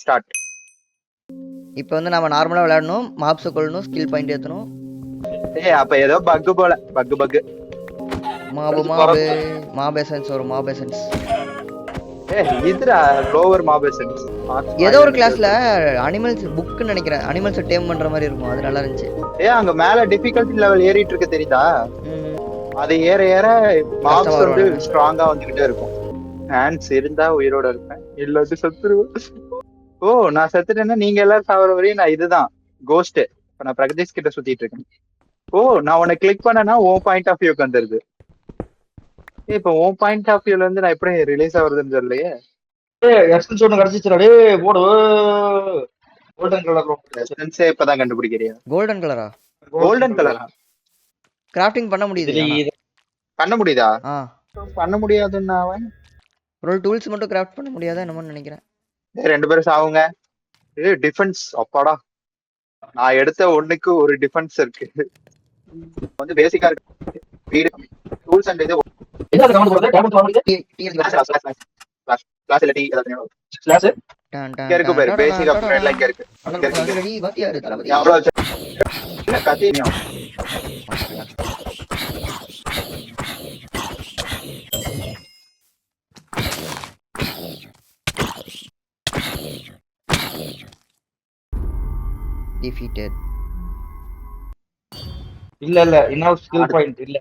Start. இப்போ வந்து நம்ம நார்மலா விளையாடணும், மாப்ஸ கொல்லணும், ஸ்கில் பாயிண்ட் ஏத்தணும். ஏய் அப்ப ஏதோ பக் போல, பக். மாப் எசன்ஸ் வரும், மாப் எசன்ஸ். ஏய் இதுடா க்ளோவர் மாப் எசன்ஸ். ஏதோ ஒரு கிளாஸ்ல அனிமல்ஸ் புக்னு நினைக்கிறேன், அனிமல்ஸ் டேம் பண்ற மாதிரி இருக்கும், அது நல்லா இருந்துச்சு. ஏய் அங்க மேல டிஃபிகல்ட்டி லெவல் ஏறிட்டு இருக்கு தெரியுதா? அது ஏற ஏற மாப்ஸ் வந்து ஸ்ட்ராங்கா வந்துகிட்டே இருக்கும். ஹேண்ட்ஸ் இருந்தா உயிரோட இருப்பேன், இல்லாட்டி செத்துருவேன். ஓ நான் செத்துட்டேன்னா நீங்க எல்லாரும் சாவர வரையும் நான் இதுதான் கோஸ்ட். இப்ப நான் பிரகதீஷ் கிட்ட சுத்திட்டு இருக்கேன். ஓ நான் உன்னை கிளிக் பண்ணனா உன் பாயிண்ட் ஆஃப் வியூக்கு வந்துருது. இப்ப உன் பாயிண்ட் ஆஃப் வியூல இருந்து நான் எப்படி ரிலீஸ் ஆகுறதுன்னு தெரியலையே. இப்பதான் கண்டுபிடிக்கிறியா? கோல்டன் கலரா? கோல்டன் கலரா? கிராஃப்டிங் பண்ண முடியுது. பண்ண முடியுதா? பண்ண முடியாதுன்னா அவன் ஒரு டூல்ஸ் மட்டும் கிராஃப்ட் பண்ண முடியாதா என்னமோ நினைக்கிறேன். ரெண்டு பேரும் சாவுங்க. டிஃபென்ஸ் அப்பாடா, நான் எடுத்த ஒண்ணுக்கு ஒரு டிஃபென்ஸ் இருக்கு. வந்து பேசிக்கா இருக்கு வீடு டூல்ஸ் அண்ட் இது கிளாஸ் இல்ல டி ஏதாவது கிளாஸ் இருக்கு பாரு. பேசிக் அப்கிரேட் லைக் இருக்கு. அவ்வளவு இல்ல கத்தியும் defeated. இல்ல இன்னும் ஸ்கில் பாயிண்ட் இல்ல.